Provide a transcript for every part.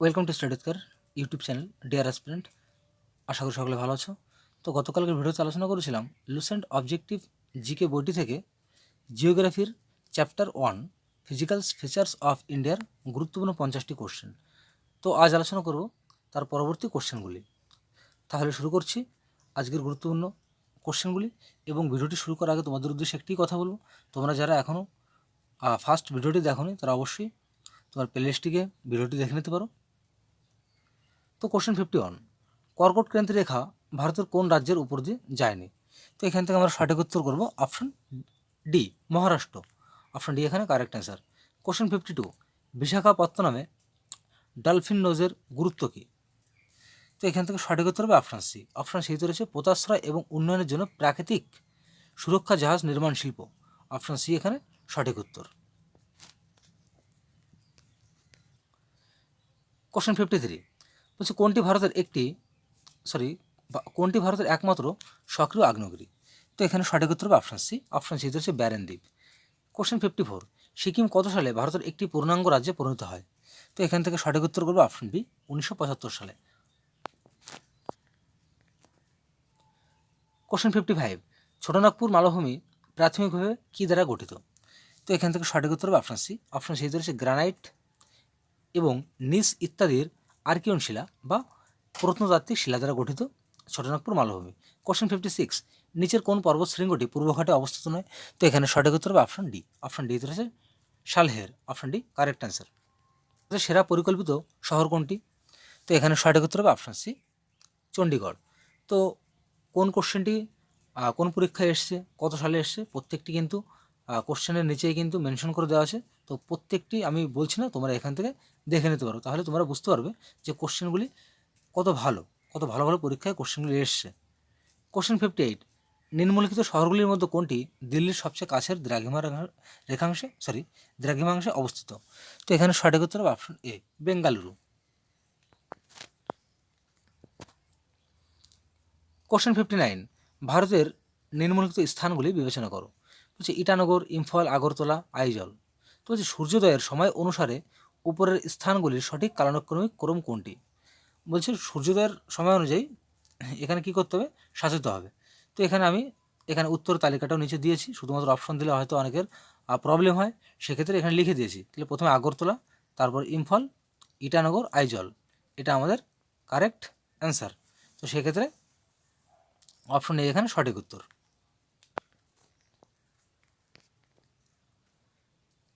Welcome to স্টাডিজকার YouTube channel dear aspirant. আশা করি সকলে ভালো আছো। তো গতকালকের ভিডিওতে আলোচনা করেছিলাম লুসেন্ট অবজেক্টিভ জিকে বইটি থেকে জিওগ্রাফির চ্যাপ্টার 1 ফিজিক্যাল ফিচার্স অফ ইন্ডিয়ার গুরুত্বপূর্ণ 50টি কোশ্চেন। তো আজ আলোচনা করব তার পরবর্তী কোশ্চেনগুলি। তাহলে শুরু করছি আজকের গুরুত্বপূর্ণ কোশ্চেনগুলি। এবং ভিডিওটি শুরু করার আগে তোমাদের উদ্দেশ্যে একটি কথা বলবো, তোমরা যারা এখনও ফার্স্ট ভিডিওটি দেখোনি তারা অবশ্যই তোমার প্লেলিস্টটিকে ভিডিওটি দেখে নিতে পারো। তো কোশ্চেন 51, কর্কট ক্রান্তি রেখা ভারতের কোন রাজ্যের উপর দিয়ে যায়নি? তো এখান থেকে আমরা সঠিক উত্তর করবো option D, Maharashtra. Option D এখানে কারেক্ট অ্যান্সার। কোশ্চেন 52, বিশাখাপত্তনমে ডলফিন নোজের গুরুত্ব কী? তো এখান থেকে সঠিক উত্তর হবে অপশন সি। অপশন সিতে রয়েছে পোতাশ্রয় এবং উন্নয়নের জন্য প্রাকৃতিক সুরক্ষা জাহাজ নির্মাণ শিল্প। অপশন সি এখানে সঠিক উত্তর। কোশ্চেন 53, বলছে কোনটি ভারতের একমাত্র সক্রিয় আগ্নেয়গিরি? তো এখানে সঠিক উত্তর হবে অপশন সি। অপশন সি হচ্ছে ব্যারেন দ্বীপ। কোশ্চেন 54, সিকিম কত সালে ভারতের একটি পূর্ণাঙ্গ রাজ্যে পরিণত হয়? তো এখান থেকে সঠিক উত্তর করবে অপশন বি, 1975 সালে। কোশ্চেন 55, ছোটনাগপুর মালভূমি প্রাথমিকভাবে কী দ্বারা গঠিত? তো এখান থেকে সঠিক উত্তর হবে অপশন সি। অপশন সি হচ্ছে গ্রানাইট এবং নিস ইত্যাদির আর্কিয়ন শিলা বা প্রত্নতাত্ত্বিক শিলা দ্বারা গঠিত ছোটনাগপুর মালভূমি। কোশ্চেন 56, নিচের কোন পর্বত শৃঙ্গটি পূর্বঘাটে অবস্থিত নয়? তো এখানে সঠিক উত্তর হবে অপশন ডি। অপশন ডি রয়েছে সালহের। Option D correct answer. সেরা পরিকল্পিত শহর কোনটি? তো এখানে সঠিক উত্তর হবে অপশন সি, চণ্ডীগড়। তো কোন কোশ্চেনটি কোন পরীক্ষায় এসছে, কত সালে এসছে, প্রত্যেকটি কিন্তু কোশ্চেনের নিচেই কিন্তু মেনশন করে দেওয়া আছে। তো প্রত্যেকটি আমি বলছি না, তোমরা এখান থেকে দেখে নিতে পারো, তাহলে তোমরা বুঝতে পারবে যে কোশ্চেনগুলি কত ভালো ভালো পরীক্ষায় কোশ্চেনগুলি এসছে। কোশ্চেন 58, নিম্নলিখিত শহরগুলির মধ্যে কোনটি দিল্লির সবচেয়ে কাছের দ্রাঘিমাংশে অবস্থিত? তো এখানে সঠিক উত্তর হবে অপশন এ, বেঙ্গালুরু। কোশ্চেন 59, ভারতের নিম্নলিখিত স্থানগুলি বিবেচনা করো। বলছে ইটানগর, ইম্ফল, আগরতলা, আইজল। তো বলছে সূর্যোদয়ের সময় অনুসারে উপরের স্থানগুলির সঠিক কালানুক্রমিক ক্রম কোনটি? বলছে সূর্যোদয়ের সময় অনুযায়ী এখানে কি করতে হবে, সাজাতে হবে। তো এখানে উত্তর তালিকাটাও নিচে দিয়েছি, শুধুমাত্র অপশন দিলে হয়তো অনেকের প্রবলেম হয়, সেক্ষেত্রে এখানে লিখে দিয়েছি। তাহলে প্রথমে আগরতলা, তারপর ইম্ফল, ইটানগর, আইজল, এটা আমাদের কারেক্ট অ্যান্সার। তো সেক্ষেত্রে অপশন এ এখানে সঠিক উত্তর।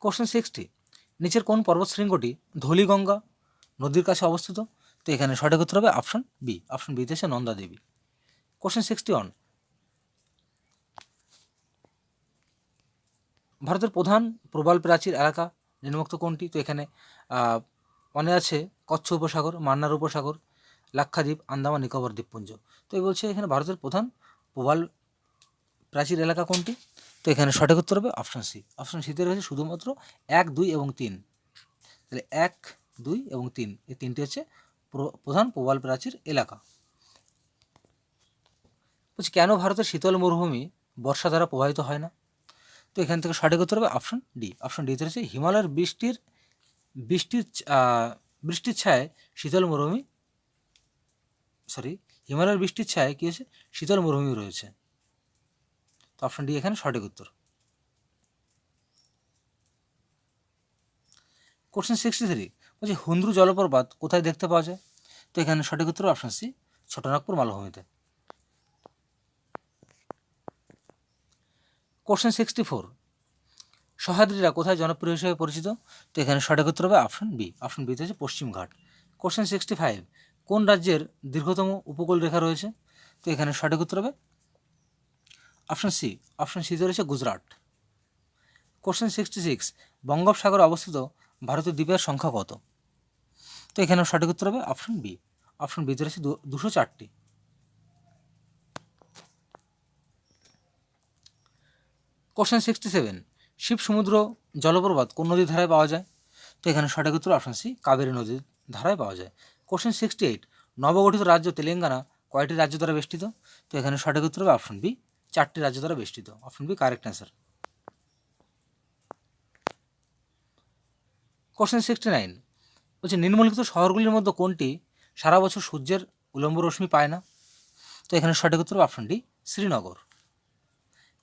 কোশ্চেন 60, নিচের কোন পর্বত শৃঙ্গটি ধৌলিগঙ্গা নদীর কাছে অবস্থিত? তো এখানে সঠিক উত্তর হবে অপশন বি। অপশন বিতে হচ্ছে নন্দা দেবী। কোশ্চেন 61, ভারতের প্রধান প্রবাল প্রাচীর এলাকা নিম্নোক্ত কোনটি? তো এখানে মনে আছে কচ্ছ উপসাগর, মান্নার উপসাগর, লাক্ষাদ্বীপ, আন্দামান নিকোবর দ্বীপপুঞ্জ। তো এই বলছে এখানে ভারতের প্রধান প্রবাল প্রাচীর এলাকা কোনটি? তো এখানে সঠিক উত্তর হবে অপশন সি। অপশন সিতে রয়েছে শুধুমাত্র 1, 2 এবং 3। তাহলে 1, 2 এবং 3 এই তিনটি হচ্ছে প্রধান প্রবাল প্রাচীর এলাকা। বলছি কেন ভারতের শীতল মরুভূমি বর্ষা দ্বারা প্রভাবিত হয় না? তো এখান থেকে সঠিক উত্তর হবে অপশন ডি। অপশন ডিতে রয়েছে হিমালয়ের বৃষ্টির ছায় শীতল মরুভূমি হিমালয়ের বৃষ্টির ছায় কী হয়েছে, শীতল মরুভূমি রয়েছে। তো অপশন ডি এখানে সঠিক উত্তর। কোশ্চেন 63, বলছি হুন্দ্রু জলপ্রপাত কোথায় দেখতে পাওয়া যায়? তো এখানে সঠিক উত্তর অপশন সি, ছোটনাগপুর মালভূমিতে। কোশ্চেন 64, সহ্যাদ্রীরা কোথায় জনপ্রিয় হিসেবে পরিচিত? তো এখানে সঠিক উত্তর হবে অপশন বি। অপশন বিতে হচ্ছে পশ্চিমঘাট। কোশ্চেন 65, কোন রাজ্যের দীর্ঘতম উপকূল রেখা রয়েছে? তো এখানে সঠিক উত্তর হবে অপশন সি। অপশন সিতে রয়েছে গুজরাট। কোশ্চেন 66, বঙ্গোপসাগরে অবস্থিত ভারতীয় দ্বীপের সংখ্যা কত? তো এখানে সঠিক উত্তর হবে অপশন বি। অপশন বিতে রয়েছে 204টি। কোশ্চেন 67, শিব সমুদ্র জলপ্রপাত কোন নদীর ধারায় পাওয়া যায়? তো এখানে সঠিক উত্তর অপশন সি, কাবেরী নদীর ধারায় পাওয়া যায়। কোশ্চেন 68, নবগঠিত রাজ্য তেলেঙ্গানা কয়টি রাজ্য দ্বারা বেষ্টিত? তো এখানে সঠিক উত্তর হবে অপশন বি, 4টি রাজ্য দ্বারা বেষ্টিত। Option B correct answer. Question 69, বলছে নিম্নলিখিত শহরগুলির মধ্যে কোনটি সারা বছর সূর্যের উলম্ব রশ্মি পায় না? তো এখানে সঠিক উত্তর অপশন ডি, শ্রীনগর।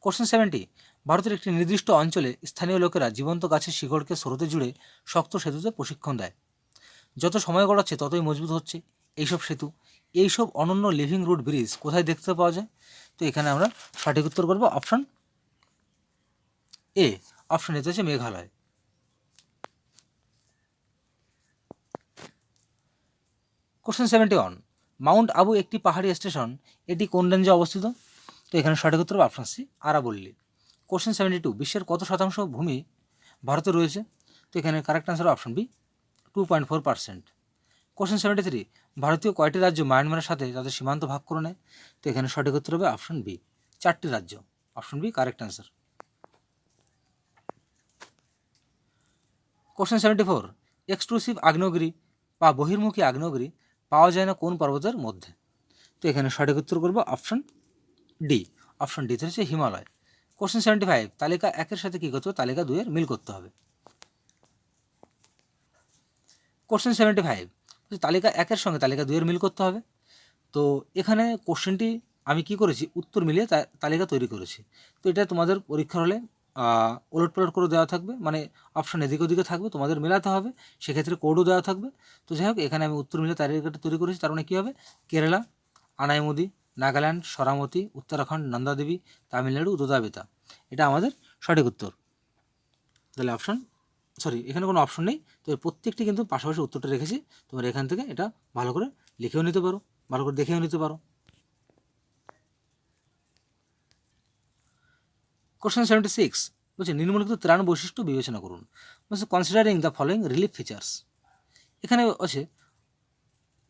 কোশ্চেন 70, ভারতের একটি নির্দিষ্ট অঞ্চলে স্থানীয় লোকেরা জীবন্ত গাছের শিকড়কে স্রোতে জুড়ে শক্ত সেতুতে প্রশিক্ষণ দেয়। যত সময় গড়াচ্ছে ততই মজবুত হচ্ছে এইসব সেতু। এইসব অনন্য লিভিং রুট ব্রিজ কোথায় দেখতে পাওয়া যায়? তো এখানে আমরা সঠিক উত্তর করবো অপশন এ। অপশন এতে হচ্ছে মেঘালয়। কোশ্চেন 71, মাউন্ট আবু একটি পাহাড়ি স্টেশন, এটি কোন রেঞ্জে অবস্থিত? তো এখানে সঠিক উত্তর অপশন সি, আরাবল্লী। কোশ্চেন 72, বিশ্বের কত শতাংশ ভূমি ভারতে রয়েছে? তো এখানে correct answer option B, 2.4%। Question 73, ভারতীয় কয়টি রাজ্য মায়ানমারের সাথে তাদের সীমান্ত ভাগ করে নেয়? তো এখানে সঠিক উত্তর হবে অপশন বি, 4টি রাজ্য। Option B correct answer. Question 74, exclusive আগ্নেয়গিরি বা বহির্মুখী আগ্নেয়গিরি পাওয়া যায় না কোন পর্বতের মধ্যে? তো এখানে সঠিক উত্তর করবো অপশন ডি। অপশন ডিতে হচ্ছে হিমালয়। কোশ্চেন 75, তালিকা 1-এর সাথে কী করতে হবে? তালিকা 2-এর মিল করতে হবে। কোশ্চেন 75, তালিকা 1-এর সঙ্গে তালিকা 2-এর মিল করতে হবে। তো এখানে কোশ্চেনটি আমি কি করেছি, উত্তর মিলিয়ে তালিকা তৈরি করেছি। তো এটা তোমাদের পরীক্ষার হলে ওলটপালট করে দেওয়া থাকবে, মানে অপশন এদিকে ওদিকে থাকবে, তোমাদের মেলাতে হবে, সেক্ষেত্রে কোডও দেওয়া থাকবে। তো যাই হোক, এখানে আমি উত্তর মিলিয়ে তালিকাটা তৈরি করেছি। তার মানে কী হবে? কেরালা আনাইমুদি, নাগাল্যান্ড সরামতি, উত্তরাখণ্ড নন্দাদেবী, তামিলনাড়ু দোদাবেতা, এটা আমাদের সঠিক উত্তর। তাহলে অপশন, সরি এখানে কোনো অপশন নেই, তো এর প্রত্যেকটি কিন্তু পাশাপাশি উত্তরটা রেখেছি। তোমরা এখান থেকে এটা ভালো করে লিখেও নিতে পারো, ভালো করে দেখেও নিতে পারো। কোশ্চেন 76, বলছে নিম্নলিখিত ত্রাণ বৈশিষ্ট্য বিবেচনা করুন। বলছে considering the following relief features. এখানে আছে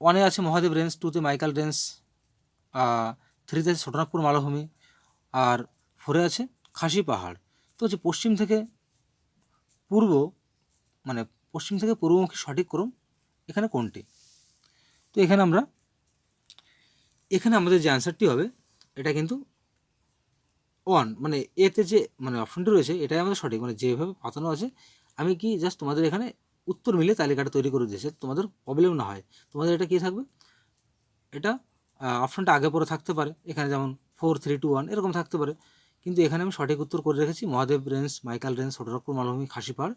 1-এ আছে মহাদেব রেঞ্জ, 2-তে মাইকেল রেঞ্জ, 3-তে আছে ছোটনাগপুর মালভূমি, আর 4-এ আছে খাসি পাহাড়। তো হচ্ছে পশ্চিম থেকে পূর্ব, মানে পশ্চিম থেকে পূর্বমুখী সঠিক ক্রম এখানে কোনটি? তো এখানে আমাদের যে অ্যান্সারটি হবে এটা কিন্তু 1, মানে এতে যে মানে অপশনটি রয়েছে এটাই আমাদের সঠিক, মানে যেভাবে পাতানো আছে। আমি কি জাস্ট তোমাদের এখানে উত্তর মিলে তালিকাটা তৈরি করে দিয়েছে, তোমাদের প্রবলেম না হয়। তোমাদের এটা কী থাকবে, এটা অপশনটা আগে পরে থাকতে পারে, এখানে যেমন 4, 3, 2, 1 এরকম থাকতে পারে, কিন্তু এখানে আমি সঠিক উত্তর করে রেখেছি Mahadev range, Michael range, Chotanagpur মালভূমি, খাসি পাহাড়।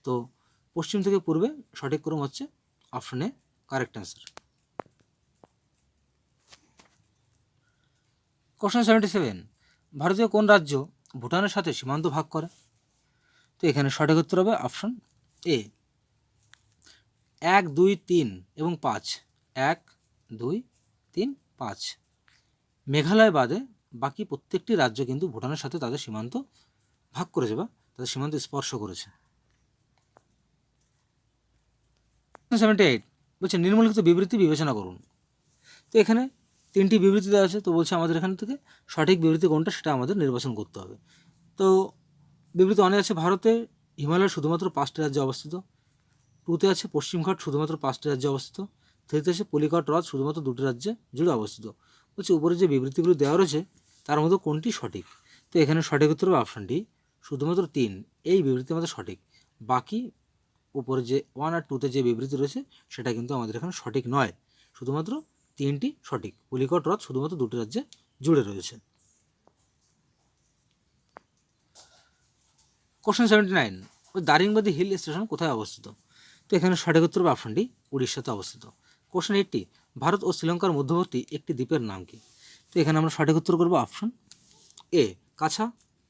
তো পশ্চিম থেকে পূর্বে সঠিক ক্রম হচ্ছে option A, correct answer. Question 77, ভারতীয় কোন রাজ্য ভুটানের সাথে সীমান্ত ভাগ করে? তো এখানে সঠিক উত্তর হবে অপশন এ, 1, 2, 3 এবং 5। 1, 2, 3, 5। মেঘালয় বাদে বাকি প্রত্যেকটি রাজ্য কিন্তু ভুটানের সাথে তাদের সীমান্ত ভাগ করেছে বা তাদের সীমান্ত স্পর্শ করেছে। 78, বলছে নিম্নলিখিত বিবৃতি বিবেচনা করুন। তো এখানে 3টি বিবৃতি দেওয়া আছে, তো বলছে আমাদের এখান থেকে সঠিক বিবৃতি কোনটা সেটা আমাদের নির্বাচন করতে হবে। তো বিবৃতি 1-এ আছে ভারতে হিমালয় শুধুমাত্র 5টি রাজ্যে অবস্থিত, 2-তে আছে পশ্চিমঘাট শুধুমাত্র 5টি রাজ্যে অবস্থিত, 3-তে আছে পলিকট হ্রদ শুধুমাত্র 2টি রাজ্যে জুড়ে অবস্থিত। বলছে উপরে যে বিবৃতিগুলো দেওয়া রয়েছে তার মধ্যে কোনটি সঠিক? তো এখানে সঠিক উত্তর হবে অপশন ডি, শুধুমাত্র 3 এই বিবৃতি আমাদের সঠিক। বাকি উপরে যে 1 আর 2-তে যে বিবৃতি রয়েছে সেটা কিন্তু আমাদের এখানে সঠিক নয়, শুধুমাত্র 3টি সঠিক। পলিকট হ্রদ শুধুমাত্র 2টি রাজ্যে জুড়ে রয়েছে। কোশ্চেন 79, দারিংবাদী হিল স্টেশন কোথায় অবস্থিত? তো এখানে সঠিক উত্তর হবে অপশন ডি, উড়িষ্যাতে অবস্থিত। কোশ্চেন 80, ভারত ও শ্রীলঙ্কার মধ্যবর্তী একটি দ্বীপের নাম কি? তো এখানে আমরা সঠিক উত্তর করবো অপশন এ, কাছা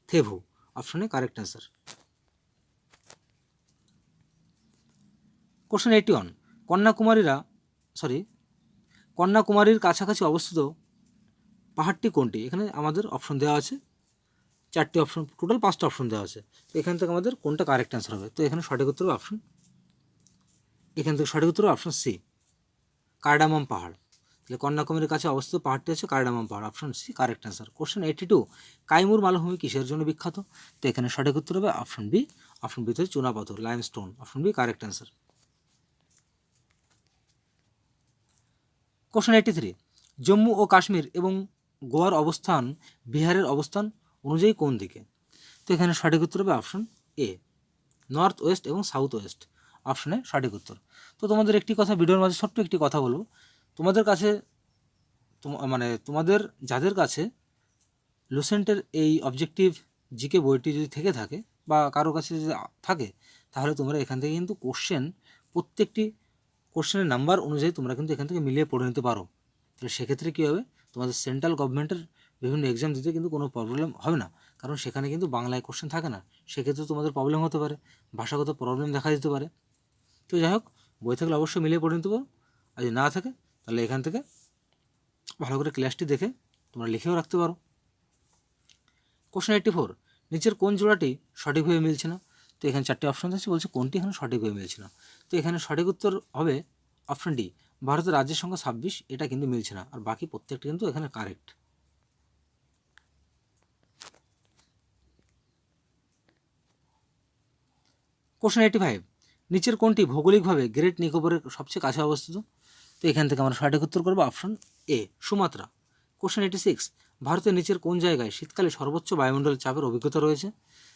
থেভু। Option A correct answer. Question 81, কন্যাকুমারীর কাছাকাছি অবস্থিত পাহাড়টি কোনটি? এখানে আমাদের অপশন দেওয়া আছে 4টি অপশন, টোটাল 5টা অপশন দেওয়া আছে। তো এখান থেকে আমাদের কোনটা কারেক্ট অ্যান্সার হবে? তো এখানে সঠিক উত্তর অপশন, এখান থেকে সঠিক উত্তর অপশন সি, কার্ডামম পাহাড়। তাহলে কন্যাকুমারীর কাছে অবস্থিত পাহাড়টি হচ্ছে কার্ডামম পাহাড়, option C correct answer. Question 82, Kaimur মালভূমি কিসের জন্য বিখ্যাত? তো এখানে সঠিক উত্তর হবে অপশন বি, অপশন বিতে চুনাপাথর, limestone, option B correct answer. Question 83, Jammu ও কাশ্মীর এবং গোয়ার অবস্থান বিহারের অবস্থান অনুযায়ী কোন দিকে? তো এখানে সঠিক উত্তর হবে অপশন এ, নর্থ ওয়েস্ট এবং সাউথ ওয়েস্ট, অপশনে সঠিক উত্তর। তো তোমাদের একটি কথা, ভিডিওর মাঝে ছোট্ট একটি কথা বলবো, তোমাদের কাছে তোমাদের যাদের কাছে লুসেন্টের এই অবজেক্টিভ জিকে বইটি যদি থেকে থাকে বা কারো কাছে যদি থাকে, তাহলে তোমরা এখান থেকে কিন্তু প্রত্যেকটি কোশ্চেনের নাম্বার অনুযায়ী তোমরা কিন্তু এখান থেকে মিলিয়ে পড়ে নিতে পারো। তাহলে সেক্ষেত্রে কী হবে, তোমাদের সেন্ট্রাল গভর্নমেন্টের বিভিন্ন এক্সাম দিতে কিন্তু কোনো প্রবলেম হবে না, কারণ সেখানে কিন্তু বাংলায় কোশ্চেন থাকে না। সেক্ষেত্রে তোমাদের প্রবলেম হতে পারে, ভাষাগত প্রবলেম দেখা দিতে পারে। তো যাই হোক, বই থাকলে অবশ্যই মিলিয়ে পড়ে নিতে পারো, আর যদি না থাকে তাহলে এখান থেকে ভালো করে ক্লাসটি দেখে তোমরা লিখেও রাখতে পারো। কোশ্চেন 84, নিচের কোন জোড়াটি সঠিকভাবে মিলছে না? তো এখানে 4টে অপশন আছে, বলছে কোনটি এখানে সঠিকভাবে মিলছে না। তো এখানে সঠিক উত্তর হবে অপশন ডি, ভারতের রাজ্যের সংখ্যা 26, এটা কিন্তু মিলছে না, আর বাকি প্রত্যেকটি কিন্তু এখানে কারেক্ট। কোশ্চেন 85, নিচের কোনটি ভৌগোলিকভাবে গ্রেট নিকোবরের সবচেয়ে কাছে অবস্থিত? তো এখান থেকে আমরা সঠিক উত্তর করবো অপশন এ, সুমাত্রা। কোশ্চেন 86, ভারতের নিচের কোন জায়গায় শীতকালে সর্বোচ্চ বায়ুমণ্ডলের চাপের অভিজ্ঞতা রয়েছে?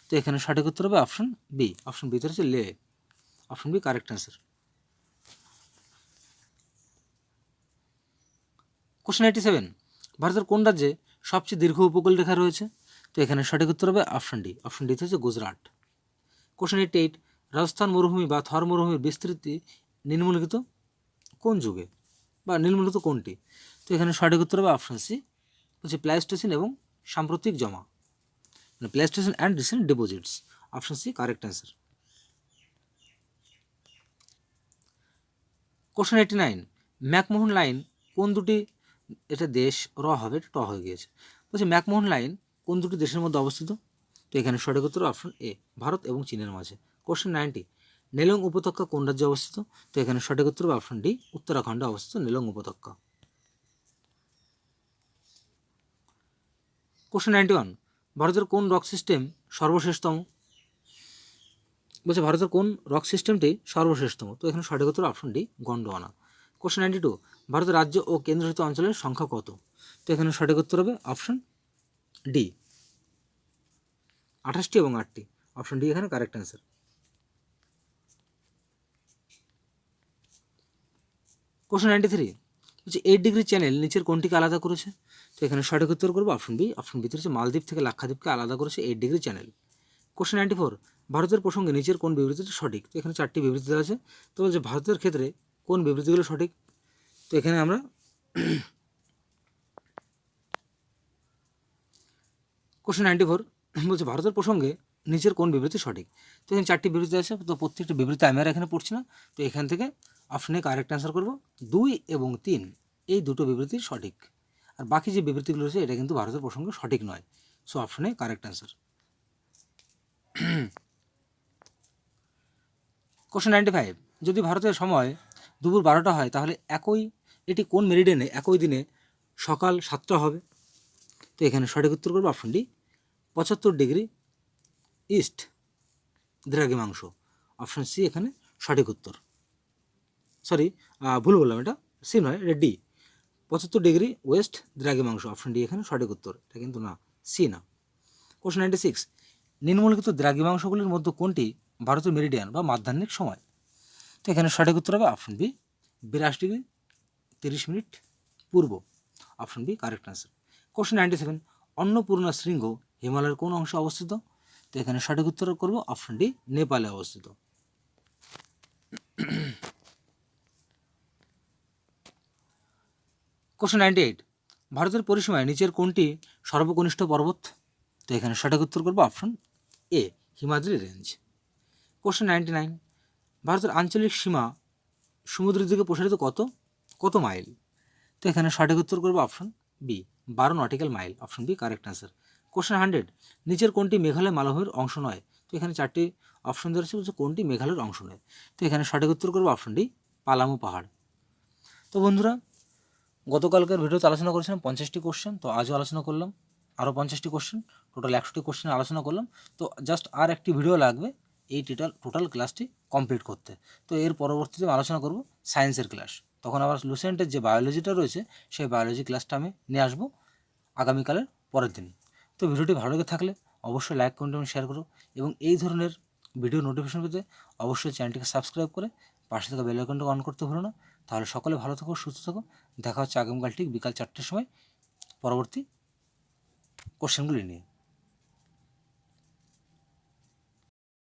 তো এখানে সঠিক উত্তর হবে অপশন বি, অপশন বিতে হচ্ছে Leh, option B correct answer. Question 87, ভারতের কোন রাজ্যে সবচেয়ে দীর্ঘ উপকূল রেখা রয়েছে? তো এখানে সঠিক উত্তর হবে অপশন ডি, অপশন ডিতে হচ্ছে গুজরাট। কোশ্চেন 88, রাজস্থান মরুভূমি বা থর মরুভূমির বিস্তৃতি নিম্নলিখিত কোন যুগে বা নিম্নলিখিত কোনটি? তো এখানে সঠিক উত্তর হবে অপশন সি, হচ্ছে প্লাইস্টোসিন এবং সাম্প্রতিক জমা, মানে Pleistocene and recent deposits, option C correct answer. Question 89, McMahon line কোন দুটি, এটা দেশ র হবে, ট হয়ে গিয়েছে, বলছে ম্যাকমোহন লাইন কোন দুটি দেশের মধ্যে অবস্থিত? তো এখানে সঠিক উত্তর অপশন এ, ভারত এবং চীনের মাঝে। কোশ্চেন 90, নেলং উপত্যকা কোন রাজ্যে অবস্থিত? তো এখানে সঠিক উত্তর হবে অপশন ডি, উত্তরাখণ্ডে অবস্থিত নেলং উপত্যকা। কোশ্চেন 91, ভারতের কোন রক সিস্টেম সর্বশেষতম? বলছে ভারতের কোন রক সিস্টেমটি সর্বশেষতম? তো এখানে সঠিক উত্তর অপশন ডি, গন্ডোয়ানা। কোশ্চেন 92, ভারতের রাজ্য ও কেন্দ্রশাসিত অঞ্চলের সংখ্যা কত? তো এখানে সঠিক উত্তর হবে অপশন ডি, 28টি এবং 8টি, অপশন ডি এখানে কারেক্ট অ্যান্সার। কোশ্চেন 93, বলছে 8 ডিগ্রি চ্যানেল নিচের কোনটিকে আলাদা করেছে? তো এখানে সঠিক উত্তর করবো অপশন বি, অপশন বিতে হচ্ছে মালদ্বীপ থেকে লাক্ষাদ্বীপকে আলাদা করেছে 8 ডিগ্রি চ্যানেল। কোশ্চেন 94, ভারতের প্রসঙ্গে নিচের কোন বিবৃতিটি সঠিক? তো এখানে 4টি বিবৃতি দেওয়া আছে, তো বলছে ভারতের ক্ষেত্রে কোন বিবৃতিগুলো সঠিক? তো এখানে আমরা কোশ্চেন 94 বলছে ভারতের প্রসঙ্গে নিচের কোন বিবৃতি সঠিক? তো এখানে 4টি বিবৃতি আছে, তো প্রত্যেকটি বিবৃতি আমি আর এখানে পড়ছি না, তো এখান থেকে অপশনে কারেক্ট অ্যান্সার করবো 2 এবং 3, এই দুটো বিবৃতি সঠিক, আর বাকি যে বিবৃতিগুলো রয়েছে এটা কিন্তু ভারতের প্রসঙ্গে সঠিক নয়। সো অপশনে কারেক্ট অ্যান্সার। কোশ্চেন 95, যদি ভারতের সময় দুপুর 12টা হয় তাহলে এটি কোন মেরিডিয়ানে একই দিনে সকাল 7টা হবে? তো এখানে সঠিক উত্তর করবো অপশন ডি, 75 ডিগ্রি ইস্ট দ্রাঘিমাংশ, অপশন সি এখানে সঠিক উত্তর। সরি, ভুল বললাম, এটা সি নয়, এটা ডি, 75 ডিগ্রি ওয়েস্ট দ্রাঘিমাংশ, অপশন ডি এখানে সঠিক উত্তর, এটা কিন্তু না, সি না। কোশ্চেন 96, নিম্নলিখিত দ্রাঘিমাংশগুলির মধ্যে কোনটি ভারতের মেরিডিয়ান বা মাধ্যাহ্নিক সময়? তো এখানে সঠিক উত্তর হবে অপশন বি, 82 ডিগ্রি 30 মিনিট পূর্ব, option B correct answer. Question 97, Annapurna শৃঙ্গ হিমালয়ের কোন অংশে অবস্থিত? তো এখানে সঠিক উত্তর করব অপশন ডি, নেপালে অবস্থিত। কোশ্চেন 98, ভারতের পরিসীমায় নিচের কোনটি সর্বকনিষ্ঠ পর্বত? তো এখানে সঠিক উত্তর করব option A, Himadri range. Question 99, ভারতের আঞ্চলিক সীমা সমুদ্রের দিকে প্রসারিত কত মাইল? তো এখানে সঠিক উত্তর করবো option B, 12 nautical mile, option B correct answer. Question 100, নিচের কোনটি মেঘালয় মালভূমির অংশ নয়? তো এখানে 4টি অপশন দেওয়া আছে, বলছে কোনটি মেঘালয়ের অংশ নয়? তো এখানে সঠিক উত্তর করবো অপশন ডি, পালামু পাহাড়। তো বন্ধুরা, গতকালকের ভিডিওতে আলোচনা করেছিলাম 50টি কোশ্চেন, তো আজও আলোচনা করলাম আরও 50টি কোশ্চেন, টোটাল 100টি কোশ্চেন আলোচনা করলাম। তো জাস্ট আর একটি ভিডিও লাগবে এই টোটাল ক্লাসটি কমপ্লিট করতে। তো এর পরবর্তীতে আমি আলোচনা করব সায়েন্সের ক্লাস, তখন আবার লুসেন্টের যে বায়োলজিটা রয়েছে সেই বায়োলজি ক্লাসটা আমি নিয়ে আসবো আগামীকালের পরের দিন। তো ভিডিওটি ভালো লেগে থাকলে অবশ্যই লাইক, কমেন্ট এবং শেয়ার করো, এবং এই ধরনের ভিডিও নোটিফিকেশন পেতে অবশ্যই চ্যানেলটিকে সাবস্ক্রাইব করে পাশে থাকা বেল আইকনটা অন করতে ভুলো না। তাহলে সকলে ভালো থাকো, সুস্থ থাকো। দেখা হচ্ছে আগামীকাল ঠিক বিকাল 4টের সময় পরবর্তী কোশ্চেনগুলি নিয়ে।